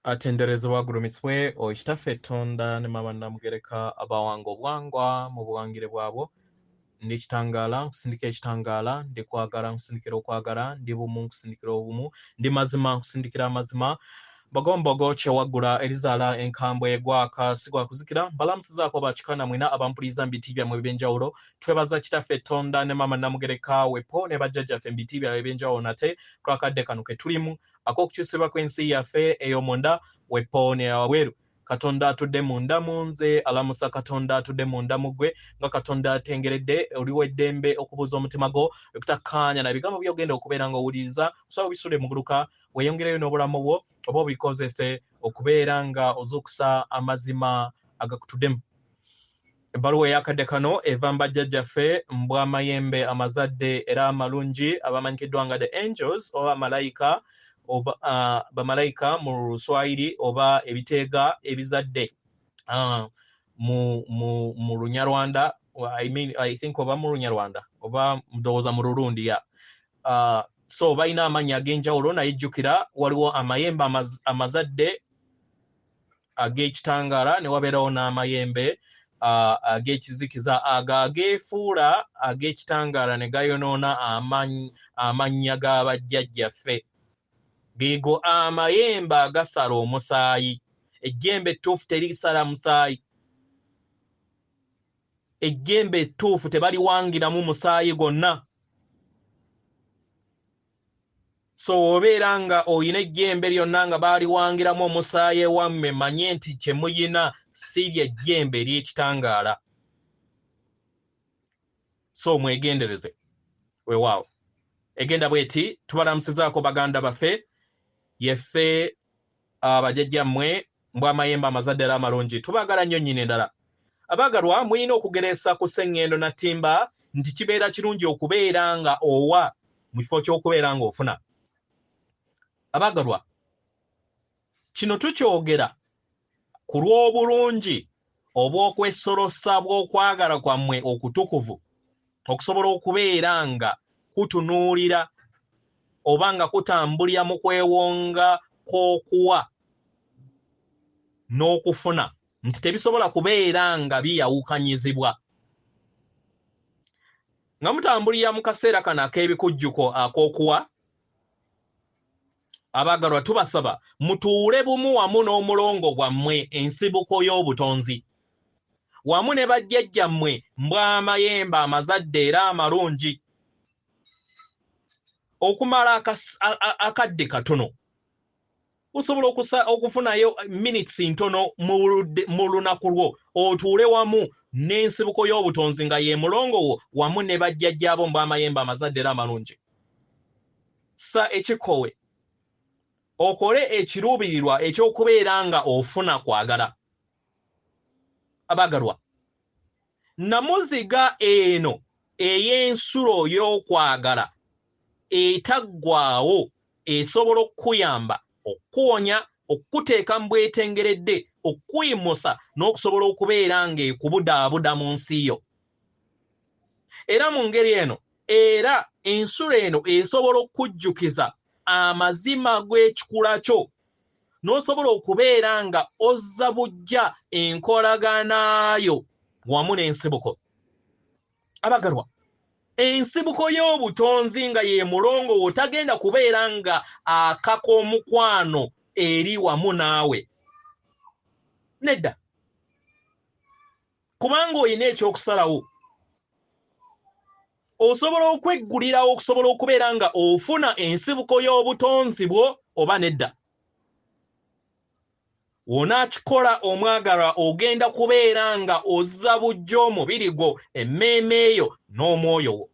atenderezebwa gulumitswe okitaffe ettonda ne mama namugereka abawanga obuwangwa mu buwangire bwabwo ndi kitangaala nkusindika ekitangaala ndi kwagala nkusindikira okwagala ndi bumu nkusindikira obumu ndi mazima nkusindikira amazima bagombogo kyewaggula erizaala enkambwe gwaka sigwa kuzikira mbalamusizaako bakikana mwina abampuliza mu biti byammwe ebyenjawulo twebaza kitaffe ettonda ne mama namugereka wepo ne bajjajjaffe mu biti byabwe ebyenjawulo nate twakadde kano ke tulimu ak'okukyusibwa kw'ensi yaffe ey'omunda wepo ne wabweru katonda atudde munda mu nze alamusa katonda atudde munda mu ggwe nga katonda atengeredde oliwo eddembe okubuuza omutima gwo okutakkaanya na bigambo by'ogenda okubeera ng'owuliriza kusaba obisule muguluka weeyongereyo n'obulamu bwo oba obikozese okubeera nga ozuukusa amazima agakutuddemu. Ebbaluwa ey'akadde kano eva mbajjajjaffe mbwa Amayembe amazadde era amalungi abamanyikiddwa nga the angels oba malayika oba bamalayika mu Luswayiri oba ebiteega ebizadde mu Lunyarwanda I think oba mu Lunyarwanda oba ndowooza mu Lurundi ya so balina amannya ag'enjawulo naye jjukira waliwo amayembe amazadde ag'ekitangaala ne wabeerawo n'amayembe ag'ekizikiza ageefuula ag'ekitangaala ne gayonoona amannya g'abajjajjaffe geego amayembe agasala omusaayi. Ejjembe ettuufu terisala musaayi, ejjembe ettuufu tebaliwangiramu musaayi gonna. So obeera nga oyina ejjembe lyonna nga baaliwangiramu omusaayi ewammwe manye nti kye muyina si ly'ejjembe ery'ekitangaala. So mwegendereze weewaawo. Egenda bweti tubalamusizaako baganda baffe yeffe abajjajjammwe mbwa Amayembe amazadde era amalungi tubaagala nnyo nnyini endala. Abaagalwa mulina okugereesa ku sseŋŋendo na ttimba nti kibeera kirungi okubeera nga owa mu kifo ky'okubeera ng'ofuna. Abaagalwa kino tukyogera ku lw'obulungi obw'okwesolosa bw'okwagala kwammwe okutukuvu okusobola okubeera nga kutunuulira oba nga kutambulira mu kwewonga kw'okuwa n'okufuna nti tebisobola kubeera nga biyawukanyizibwa. Nga mutambulira mu kaseera kano ak'ebikujjuko ak'okuwa, abaagalwa tubasaba mutuule bumu wamu n'omulongo gwammwe ensibuko y'obutonzi wamu ne bajjajjammwe mbwa Amayembe amazadde era amalungi okumala akadde katono. Osobola okufunayo minutes ntono mu lunaku lwo otuule wamu n'ensibuko y'obutonzi nga ye mulongo wo wamu ne bajjajjaabo mbwa Amayembe amazadde era amalungi. Sa ekikowe okole ekiruubirirwa eky'okubeera nga ofuna kwagala. Abaagalwa namuziga eno ey'ensulo y'okwagala etaggwaawo esobola okukuyamba okuwonya okukuteeka mu bwetengeredde okuyimusa n'okusobola okubeera ng'ekubudaabuda mu nsi yo. Era mu ngeri eno era ensulo eno esobola okukujjukiza amazima g'ekikula kyo n'osobola okubeera nga ozza bujja enkolaganayo wamu n'ensibuko. Abaagalwa ensibuko y'obutonzi nga ye mulongo wo tagenda kubeera nga akaka omukwano eri wamu naawe. Nedda. Kubanga oyina ekyokusalawo. Osobola okweggulirawo okusobola okubeera nga ofuna ensibuko y'obutonzi bwo oba nedda. Wonaakikola omwagalwa ogenda kubeera nga ozza bujja omubiri gwo emmeeme eyo n'omwoyo wo.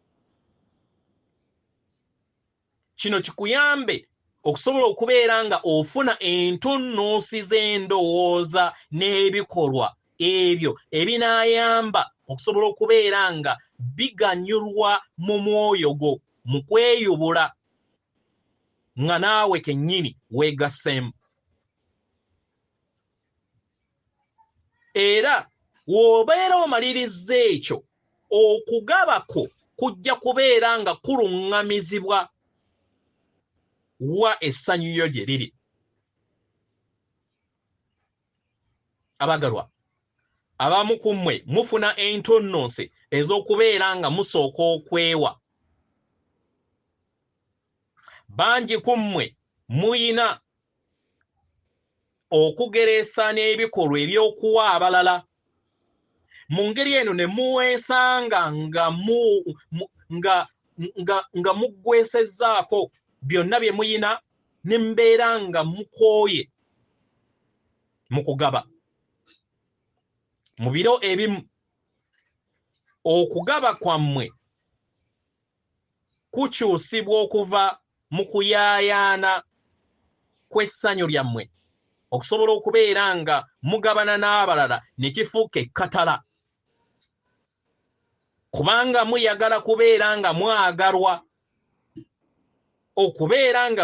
Kino kikuyambe okusobola okubeera nga ofuna entunnunsi z'endowooza n'ebikolwa ebyo ebinaayamba okusobola okubeera nga biganyulwa mu mwoyo gwo mu kweyubula nga naawe kennyini weegasseemu. Era w'obeera omalirizza ekyo okugabako kujja kubeera nga kuluŋŋamizibwa wa essanyu lyo gye liri. abagalwa abamu ku mmwe mufuna entonnonse ez'okubeera nga musooka okwewa. Bangi ku mmwe muyina okugereesa n'ebikolwa eby'okuwa abalala. Mu ngeri eno ne muweesanga nga muggwesezzaako byonna bye muyina ne mbeera nga mukooye mu kugaba. Mu biro ebimu okugaba kwammwe kukyusibwa okuva mu kuyaayaana kw'essanyu lyammwe okusobola okubeera nga mugabana n'abalala ne kifuuka ekkatala, kubanga muyagala kubeera nga mwagalwa, okubeera nga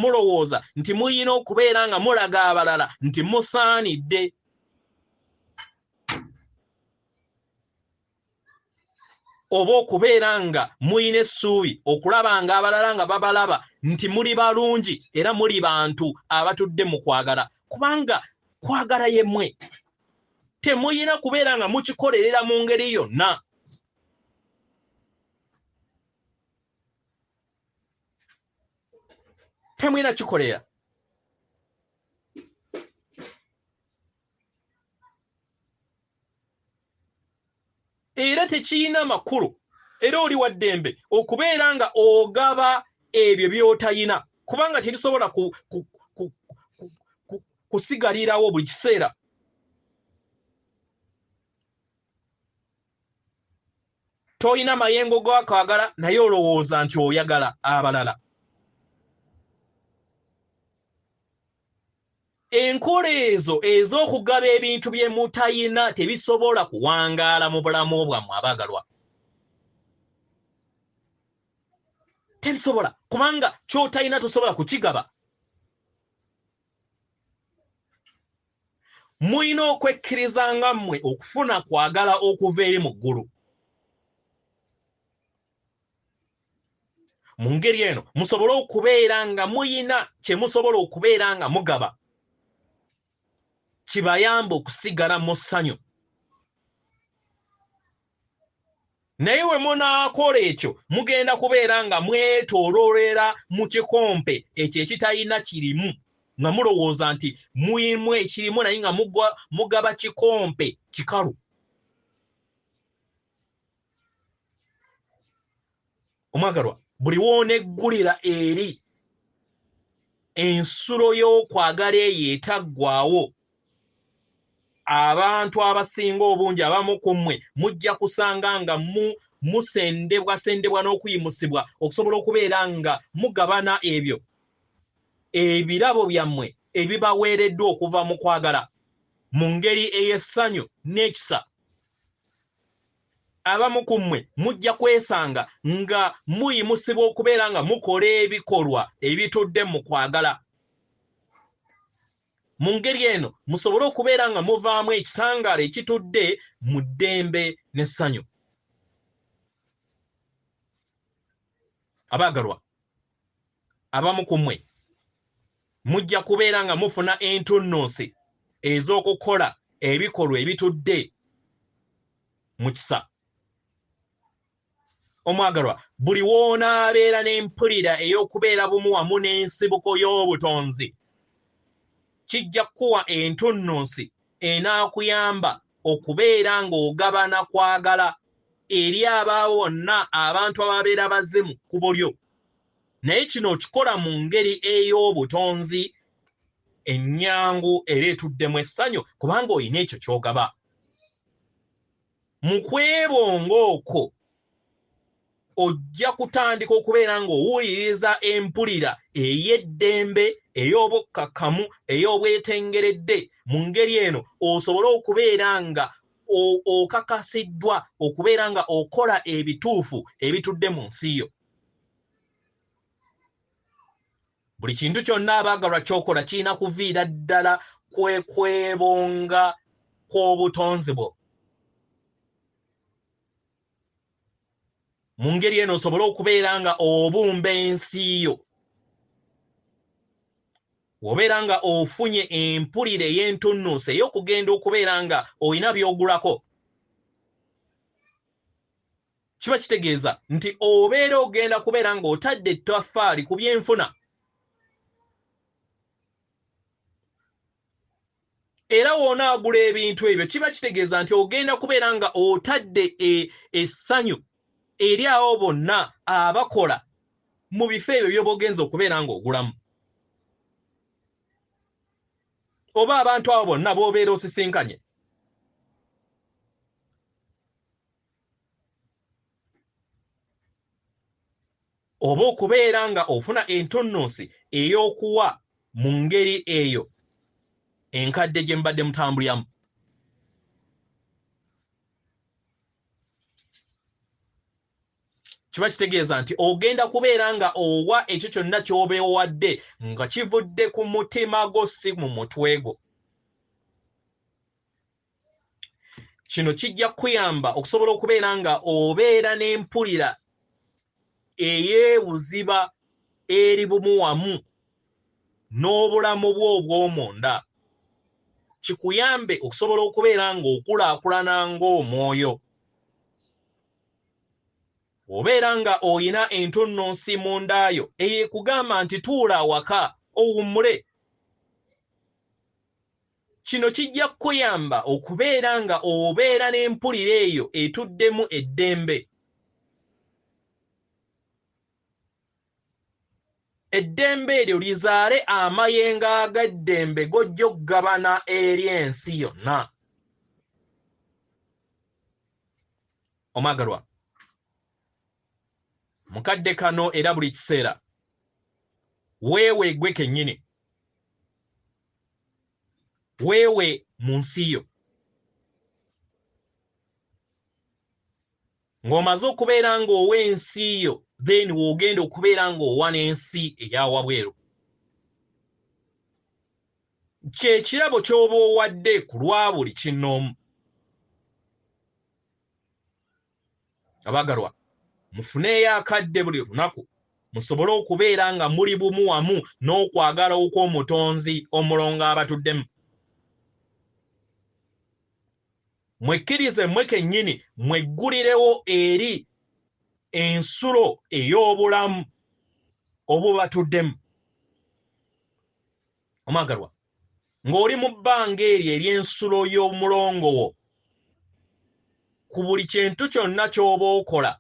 mulowooza nti muyina okubeera nga mulaga abalala nti musaanidde. Oba okubeera nga muyina essuubi okulaba nga abalala nga babalaba nti muli balungi era muli bantu abatudde mu kwagala, kubanga kwagala yemmwe temuyina kubeera nga mukikolerera mu ngeri yonna. Temuyina kikolera. Era tekiyina makulu era oli wa ddembe okubeera nga ogaba ebyo by'otayina, kubanga tebisobola kusigalirawo buli kiseera. Toyina mayengo g'akwagala naye olowooza nti oyagala abalala. Enkola ezo ez'okugaba ebintu bye mutayina tebisobola kuwangaala mu bulamu bwammwe abaagalwa. Tebisobola, kubanga ky'otayina tosobola kukigaba. Muyina okwekkiriza nga mmwe okufuna kwagala okuva eri mu ggulu. Mu ngeri eno musobole okubeera nga muyina kye musobola okubeera nga mugaba, kibayamba okusigala mu ssanyu. Naye we munaakola ekyo mugenda kubeera nga mwetooloolera mu kikompe ekyo ekitayina kirimu, nga mulowooza nti muyimu ekirimu naye nga mugaba kikompe kikalu. Omwagalwa, buli w'oneggulira eri ensulo y'okwagala eyo etaggwaawo, abantu abasinga obungi abamu ku mmwe mujja kusanga nga musendebwasendebwa n'okuyimusibwa okusobola okubeera nga mugabana ebyo ebirabo byammwe ebibaweereddwa okuva mu kwagala mu ngeri ey'essanyu n'ekisa. Abamu ku mmwe mujja kwesanga nga muyimusibwa okubeera nga mukola ebikolwa ebitudde mu kwagala. Mu ngeri eno musobole okubeera nga muvaamu ekitangaala ekitudde mu ddembe n'essanyu. Abaagalwa, abamu ku mmwe mujja kubeera nga mufuna entunnunsi ez'okukola ebikolwa ebitudde mu kisa. Omwagalwa, buli w'onaabeera n'empulira ey'okubeera bumu wamu n'ensibuko y'obutonzi, kijja kuwa entunnunsi enaakuyamba okubeera ng'ogabana kwagala eri abo bonna abantu ababeera bazze mu kkubo lyo. Naye kino okikola mu ngeri ey'obutonzi ennyangu era etuddemu essanyu, kubanga olina ekyo ky'ogaba. Mu kwebonga okwo ojja kutandika okubeera ng'owuliriza empulira ey'eddembe, ey'obukkakkamu, ey'obwetengeredde. Mu ngeri eno osobole okubeera nga okakasiddwa okubeera nga okola ebituufu ebitudde mu nsi yo. Buli kintu kyonna abaagalwa ky'okola kirina kuviira ddala kwebonga kw'obutonzi bwo. Mu ngeri eno osobole okubeera nga obumba ensi yo. obeera nga ofunye empulire ey'entunnunsi ey'okugenda okubeera nga olina by'ogulako, kiba kitegeeza nti obeera ogenda kubeera nga otadde ettaffaali ku byenfuna. Era w'onaagula ebintu ebyo kiba kitegeeza nti ogenda kubeera nga otadde essanyu eri abo bonna abakola mu bifo ebyo by'obaogenza okubeera ng'ogulamu, oba abantu abo bonna b'obeera osisinkanye. Oba okubeera nga ofuna entunnunsi ey'okuwa mu ngeri eyo enkadde gye mbadde mutambulyamu. Kiba kitegeeza nti ogenda kubeera nga owa ekyo kyonna ky'oba owadde nga kivudde ku mutima gwo si mu mutwe gwo. Kino kijja kuyamba okusobola okubeera nga obeera n'empulira eyeebuziba eri bumu wamu n'obulamu bwo obw'omunda. Kikuyambe okusobola okubeera ng'okulaakulana ng'omwoyo. Obeera nga oyina entunnunsi mundaayo eyekugamba nti tuula awaka owummule. Kino kijja kukuyamba okubeera nga obeera n'empulira eyo etuddemu eddembe. Eddembe eryo lizaale amayengo ag'eddembe g'ojja okugabana eri ensi yonna. Omwagalwa, mukadde kano era buli kiseera weewe gwe kennyini, weewe mu nsi yo. Ng'omaze okubeera ng'owa ensi yo, then w'ogenda okubeera ng'owa n'ensi eya wabweru. Kye kirabo ky'oba owadde ku lwa buli kinnoomu. Abaagalwa, mufuneeyo akadde buli lunaku musobole okubeera nga muli bumu wamu n'okwagala okw'omutonzi omulongo abatuddemu. Mwekkirize mmwe kennyini mweggulirewo eri ensulo ey'obulamu obubatuddemu. Omwagalwa, ng'oli mu bbanga eryo ery'ensulo y'omulongo wo, ku buli kintu kyonna ky'oba okola,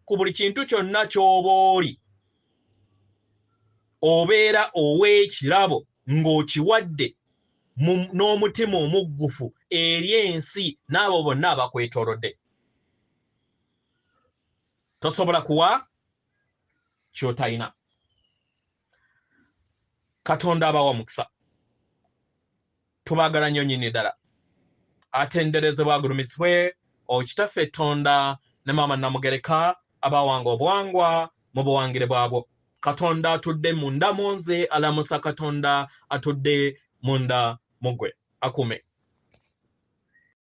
ku buli kintu kyonna ky'oba oli, obeera ow'ekirabo ng'okiwadde n'omutima omuggufu eri ensi n'abo bonna abakwetoolodde. Tosobola kuwa ky'otayina. Katonda abawa omukisa. Tubaagala nnyo nnyini ddala. Atenderezebwa agulumizibwe Okitaffe Tonda ne Maama Namugereka abawanga obuwangwa mu buwangire bwabwo. Katonda atudde munda mu nze, alamusa Katonda atudde munda mu ggwe. Akume.